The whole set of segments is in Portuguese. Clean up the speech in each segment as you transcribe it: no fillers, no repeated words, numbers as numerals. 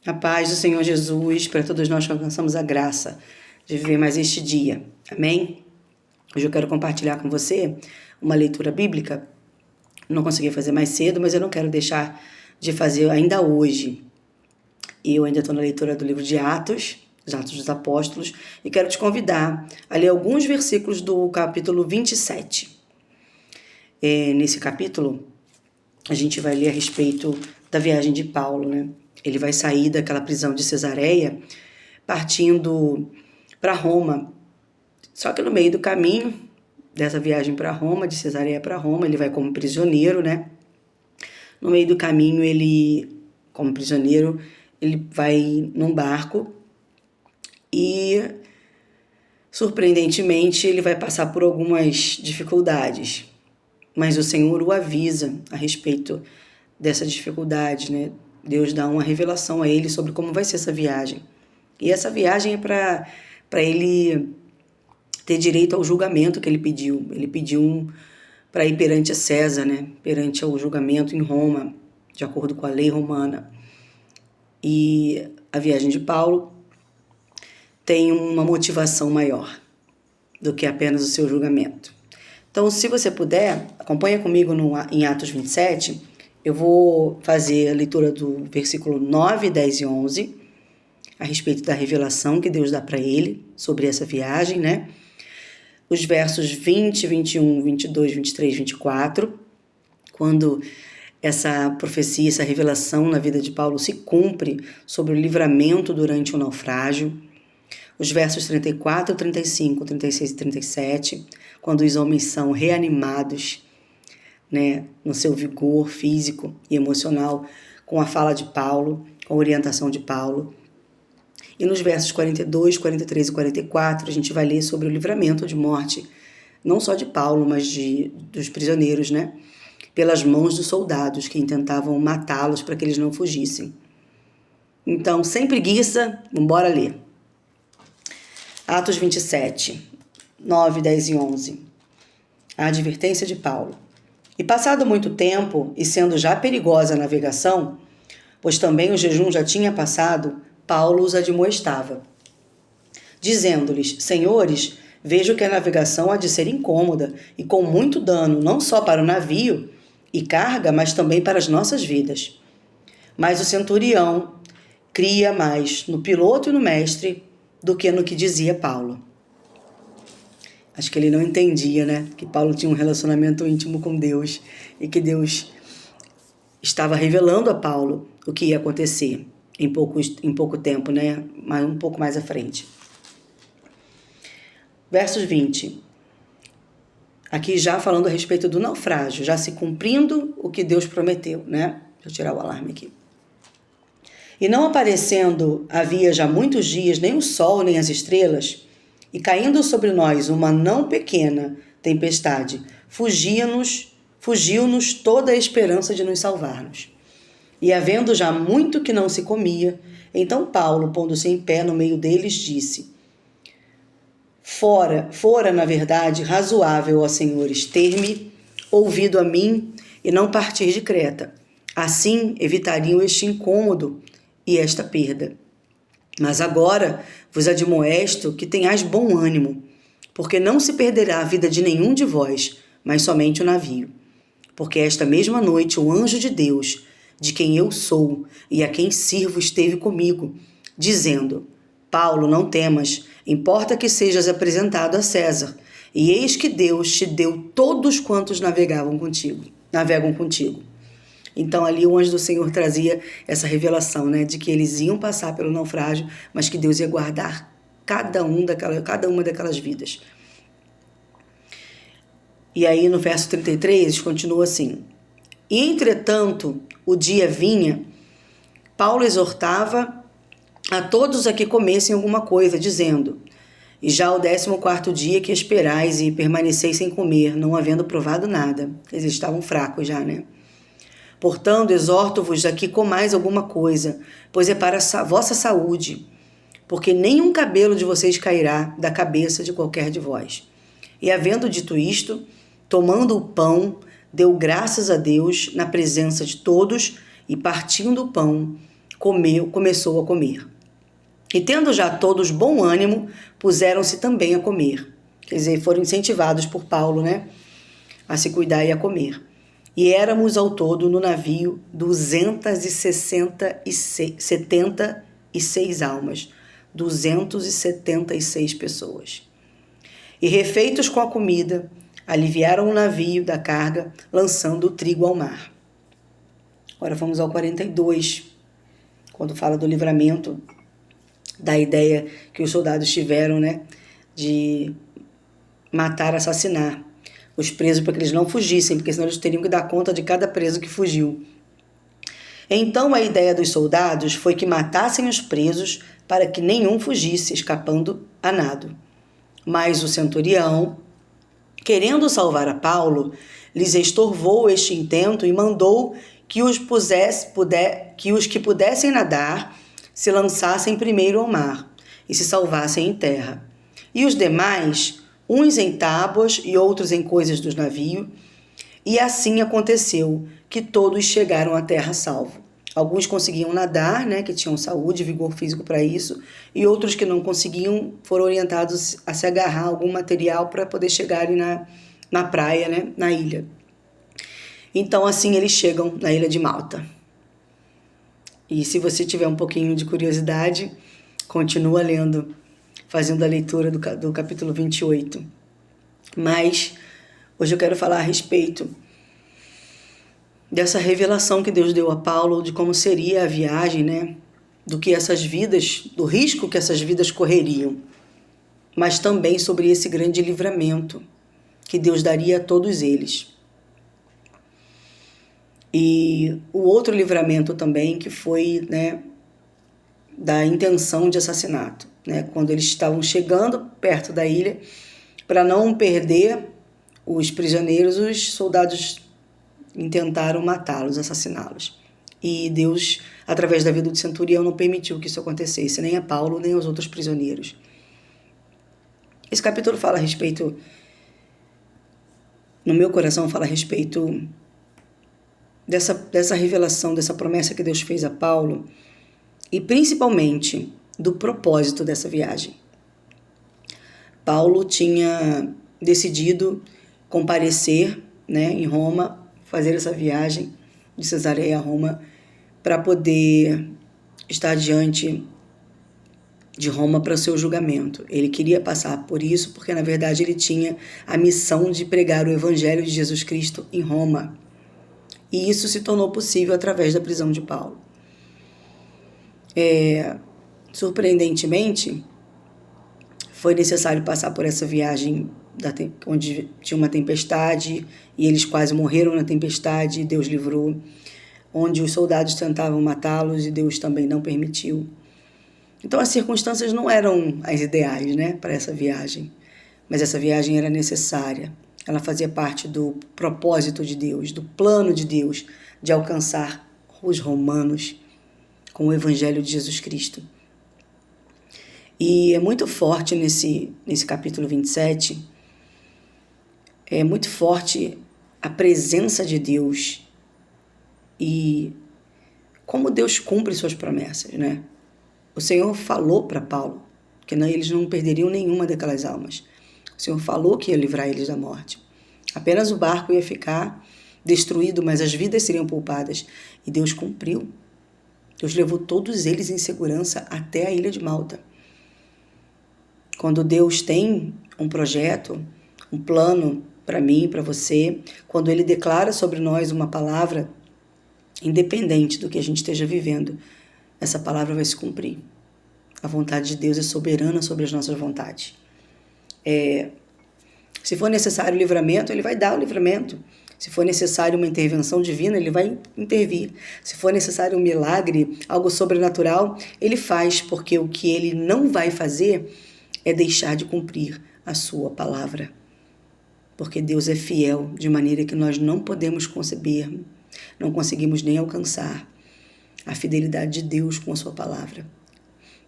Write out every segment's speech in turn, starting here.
A paz do Senhor Jesus, para todos nós que alcançamos a graça de viver mais este dia. Amém? Hoje eu quero compartilhar com você uma leitura bíblica. Não consegui fazer mais cedo, mas eu não quero deixar de fazer ainda hoje. Eu ainda estou na leitura do livro de Atos, os Atos dos Apóstolos, e quero te convidar a ler alguns versículos do capítulo 27. Nesse capítulo, a gente vai ler a respeito da viagem de Paulo, né? Ele vai sair daquela prisão de Cesareia, partindo para Roma. Só que no meio do caminho dessa viagem para Roma, de Cesareia para Roma, ele vai como prisioneiro, né? No meio do caminho, como prisioneiro, ele vai num barco e, surpreendentemente, ele vai passar por algumas dificuldades. Mas o Senhor o avisa a respeito dessas dificuldades, né? Deus dá uma revelação a ele sobre como vai ser essa viagem. E essa viagem é para ele ter direito ao julgamento que ele pediu. Ele pediu para ir perante a César, né? Perante ao julgamento em Roma, de acordo com a lei romana. E a viagem de Paulo tem uma motivação maior do que apenas o seu julgamento. Então, se você puder, acompanha comigo em Atos 27. Eu vou fazer a leitura do versículo 9, 10 e 11, a respeito da revelação que Deus dá para ele sobre essa viagem, né? Os versos 20, 21, 22, 23, 24, quando essa profecia, essa revelação na vida de Paulo se cumpre sobre o livramento durante o naufrágio. Os versos 34, 35, 36 e 37, quando os homens são reanimados, né, no seu vigor físico e emocional, com a fala de Paulo, com a orientação de Paulo. E nos versos 42, 43 e 44, a gente vai ler sobre o livramento de morte, não só de Paulo, mas dos prisioneiros, né, pelas mãos dos soldados que intentavam matá-los para que eles não fugissem. Então, sem preguiça, vamos embora ler. Atos 27, 9, 10 e 11. A advertência de Paulo. E passado muito tempo, e sendo já perigosa a navegação, pois também o jejum já tinha passado, Paulo os admoestava, dizendo-lhes: Senhores, vejo que a navegação há de ser incômoda e com muito dano, não só para o navio e carga, mas também para as nossas vidas. Mas o centurião cria mais no piloto e no mestre do que no que dizia Paulo. Acho que ele não entendia, né? Que Paulo tinha um relacionamento íntimo com Deus e que Deus estava revelando a Paulo o que ia acontecer em pouco tempo, né? Mas um pouco mais à frente. Versos 20. Aqui já falando a respeito do naufrágio, já se cumprindo o que Deus prometeu, né? Deixa eu tirar o alarme aqui. E não aparecendo havia já muitos dias nem o sol nem as estrelas, e caindo sobre nós uma não pequena tempestade, fugiu-nos toda a esperança de nos salvarmos. E havendo já muito que não se comia, então Paulo, pondo-se em pé no meio deles, disse: Fora, na verdade, razoável, ó senhores, ter-me ouvido a mim e não partir de Creta. Assim evitariam este incômodo e esta perda. Mas agora vos admoesto que tenhais bom ânimo, porque não se perderá a vida de nenhum de vós, mas somente o navio. Porque esta mesma noite o anjo de Deus, de quem eu sou e a quem sirvo, esteve comigo, dizendo: Paulo, não temas, importa que sejas apresentado a César, e eis que Deus te deu todos quantos navegam contigo. Então ali o anjo do Senhor trazia essa revelação, né, de que eles iam passar pelo naufrágio, mas que Deus ia guardar cada uma daquelas vidas. E aí no verso 33 continua assim: E entretanto o dia vinha, Paulo exortava a todos a que comessem alguma coisa, dizendo: E já o 14º dia que esperais e permaneceis sem comer, não havendo provado nada. Eles estavam fracos já, né? Portanto, exorto-vos a que comais alguma coisa, pois é para a vossa saúde, porque nenhum cabelo de vocês cairá da cabeça de qualquer de vós. E havendo dito isto, tomando o pão, deu graças a Deus na presença de todos, e partindo o pão, começou a comer. E tendo já todos bom ânimo, puseram-se também a comer. Quer dizer, foram incentivados por Paulo, né, a se cuidar e a comer. E éramos ao todo no navio 276 almas, 276 pessoas. E refeitos com a comida, aliviaram o navio da carga, lançando o trigo ao mar. Agora vamos ao 42, quando fala do livramento, da ideia que os soldados tiveram, né, de matar, assassinar os presos para que eles não fugissem, porque senão eles teriam que dar conta de cada preso que fugiu. Então a ideia dos soldados foi que matassem os presos para que nenhum fugisse, escapando a nado. Mas o centurião, querendo salvar a Paulo, lhes estorvou este intento e mandou que os que pudessem nadar se lançassem primeiro ao mar e se salvassem em terra. E os demais, uns em tábuas e outros em coisas do navio, e assim aconteceu que todos chegaram à terra salvo. Alguns conseguiam nadar, né, que tinham saúde e vigor físico para isso, e outros que não conseguiam foram orientados a se agarrar a algum material para poder chegarem na praia, né, na ilha. Então, assim, eles chegam na ilha de Malta. E se você tiver um pouquinho de curiosidade, continua lendo, fazendo a leitura do capítulo 28. Mas hoje eu quero falar a respeito dessa revelação que Deus deu a Paulo de como seria a viagem, né? Do risco que essas vidas correriam, mas também sobre esse grande livramento que Deus daria a todos eles. E o outro livramento também, que foi, né, da intenção de assassinato, né? Quando eles estavam chegando perto da ilha, para não perder os prisioneiros, os soldados intentaram matá-los, assassiná-los. E Deus, através da vida do centurião, não permitiu que isso acontecesse, nem a Paulo, nem aos outros prisioneiros. Esse capítulo fala a respeito, no meu coração, fala a respeito dessa revelação, dessa promessa que Deus fez a Paulo, e principalmente do propósito dessa viagem. Paulo tinha decidido comparecer, né, em Roma, fazer essa viagem de Cesareia a Roma para poder estar diante de Roma para o seu julgamento. Ele queria passar por isso porque, na verdade, ele tinha a missão de pregar o Evangelho de Jesus Cristo em Roma. E isso se tornou possível através da prisão de Paulo. Surpreendentemente, foi necessário passar por essa viagem onde tinha uma tempestade e eles quase morreram na tempestade, e Deus livrou, onde os soldados tentavam matá-los e Deus também não permitiu. Então as circunstâncias não eram as ideais, né, para essa viagem, mas essa viagem era necessária. Ela fazia parte do propósito de Deus, do plano de Deus de alcançar os romanos com o Evangelho de Jesus Cristo. E é muito forte nesse capítulo 27, é muito forte a presença de Deus e como Deus cumpre suas promessas, né? O Senhor falou para Paulo que eles não perderiam nenhuma daquelas almas. O Senhor falou que ia livrar eles da morte. Apenas o barco ia ficar destruído, mas as vidas seriam poupadas. E Deus cumpriu. Deus levou todos eles em segurança até a ilha de Malta. Quando Deus tem um projeto, um plano para mim, para você, quando Ele declara sobre nós uma palavra, independente do que a gente esteja vivendo, essa palavra vai se cumprir. A vontade de Deus é soberana sobre as nossas vontades. Se for necessário o livramento, Ele vai dar o livramento. Se for necessário uma intervenção divina, Ele vai intervir. Se for necessário um milagre, algo sobrenatural, Ele faz, porque o que Ele não vai fazer é deixar de cumprir a sua palavra. Porque Deus é fiel, de maneira que nós não podemos conceber, não conseguimos nem alcançar a fidelidade de Deus com a sua palavra.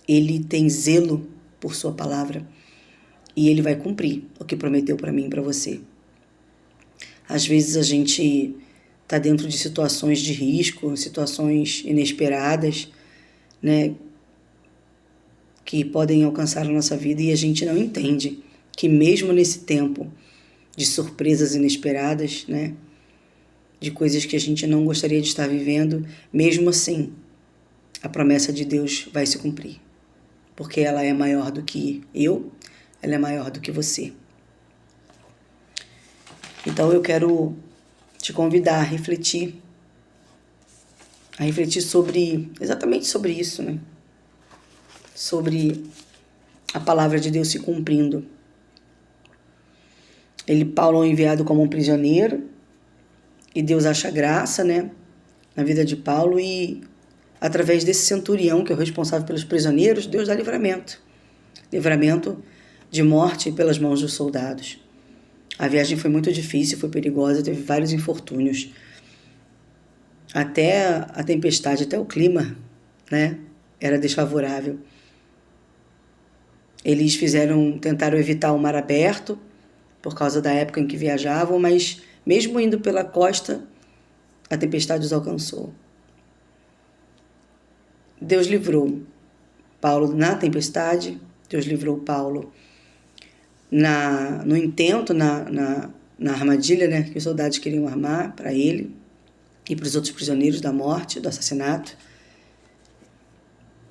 Ele tem zelo por sua palavra e Ele vai cumprir o que prometeu para mim e para você. Às vezes a gente está dentro de situações de risco, situações inesperadas, né, que podem alcançar a nossa vida e a gente não entende que mesmo nesse tempo de surpresas inesperadas, né, de coisas que a gente não gostaria de estar vivendo, mesmo assim, a promessa de Deus vai se cumprir. Porque ela é maior do que eu, ela é maior do que você. Então eu quero te convidar a refletir exatamente sobre isso, né? Sobre a palavra de Deus se cumprindo. Paulo é enviado como um prisioneiro, e Deus acha graça, né, na vida de Paulo, e através desse centurião, que é o responsável pelos prisioneiros, Deus dá livramento. Livramento de morte pelas mãos dos soldados. A viagem foi muito difícil, foi perigosa, teve vários infortúnios. Até a tempestade, até o clima, né, era desfavorável. Eles tentaram evitar o mar aberto, por causa da época em que viajavam, mas mesmo indo pela costa, a tempestade os alcançou. Deus livrou Paulo na tempestade, Deus livrou Paulo no intento, na armadilha, né, que os soldados queriam armar para ele e para os outros prisioneiros da morte, do assassinato,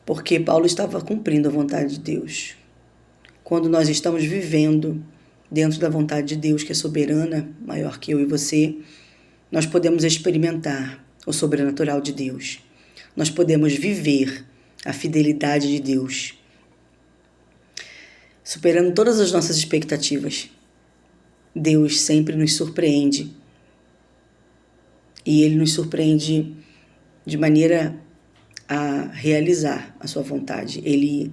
porque Paulo estava cumprindo a vontade de Deus. Quando nós estamos vivendo dentro da vontade de Deus, que é soberana, maior que eu e você, nós podemos experimentar o sobrenatural de Deus. Nós podemos viver a fidelidade de Deus, superando todas as nossas expectativas. Deus sempre nos surpreende. E Ele nos surpreende de maneira a realizar a sua vontade. Ele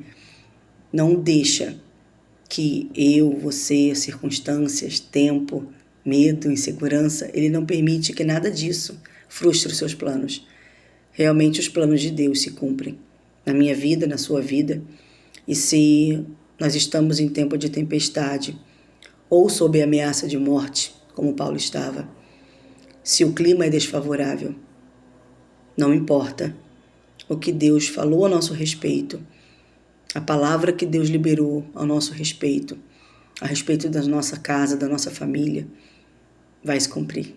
não deixa que eu, você, circunstâncias, tempo, medo, insegurança, Ele não permite que nada disso frustre os seus planos. Realmente os planos de Deus se cumprem na minha vida, na sua vida. E se nós estamos em tempo de tempestade ou sob ameaça de morte, como Paulo estava, se o clima é desfavorável, não importa o que Deus falou a nosso respeito, a palavra que Deus liberou ao nosso respeito, a respeito da nossa casa, da nossa família, vai se cumprir.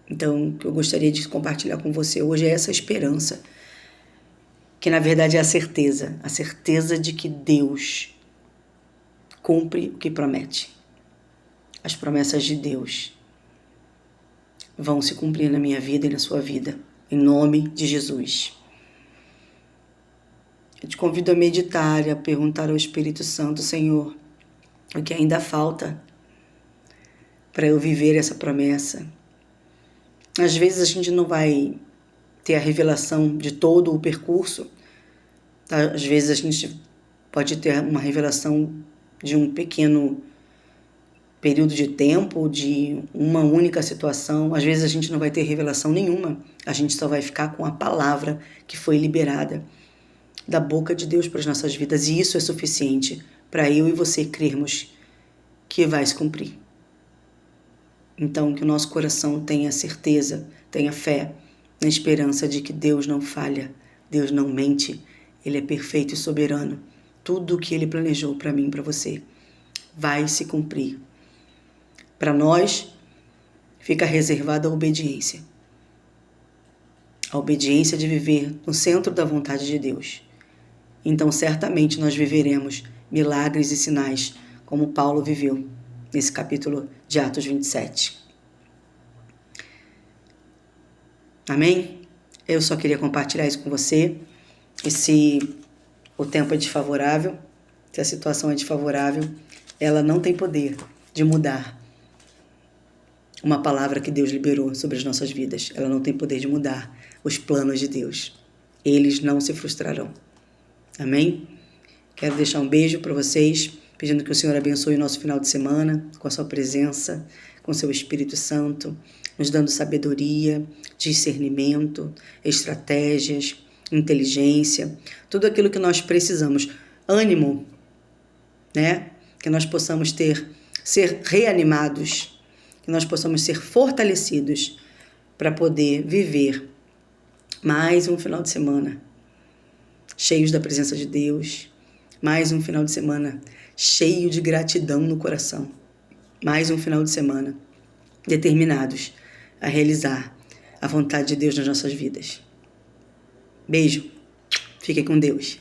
Então, o que eu gostaria de compartilhar com você hoje é essa esperança, que na verdade é a certeza de que Deus cumpre o que promete. As promessas de Deus vão se cumprir na minha vida e na sua vida, em nome de Jesus. Eu te convido a meditar e a perguntar ao Espírito Santo: Senhor, o que ainda falta para eu viver essa promessa? Às vezes a gente não vai ter a revelação de todo o percurso, tá? Às vezes a gente pode ter uma revelação de um pequeno período de tempo, de uma única situação. Às vezes a gente não vai ter revelação nenhuma, a gente só vai ficar com a palavra que foi liberada da boca de Deus para as nossas vidas, e isso é suficiente para eu e você crermos que vai se cumprir. Então, que o nosso coração tenha certeza, tenha fé, na esperança de que Deus não falha, Deus não mente, Ele é perfeito e soberano. Tudo o que Ele planejou para mim e para você vai se cumprir. Para nós, fica reservada a obediência. A obediência de viver no centro da vontade de Deus. Então, certamente, nós viveremos milagres e sinais, como Paulo viveu nesse capítulo de Atos 27. Amém? Eu só queria compartilhar isso com você. E se o tempo é desfavorável, se a situação é desfavorável, ela não tem poder de mudar uma palavra que Deus liberou sobre as nossas vidas. Ela não tem poder de mudar os planos de Deus. Eles não se frustrarão. Amém? Quero deixar um beijo para vocês, pedindo que o Senhor abençoe o nosso final de semana com a sua presença, com o seu Espírito Santo, nos dando sabedoria, discernimento, estratégias, inteligência, tudo aquilo que nós precisamos. Ânimo, né? Que nós possamos ser reanimados, que nós possamos ser fortalecidos para poder viver mais um final de semana cheios da presença de Deus. Mais um final de semana cheio de gratidão no coração. Mais um final de semana determinados a realizar a vontade de Deus nas nossas vidas. Beijo. Fiquem com Deus.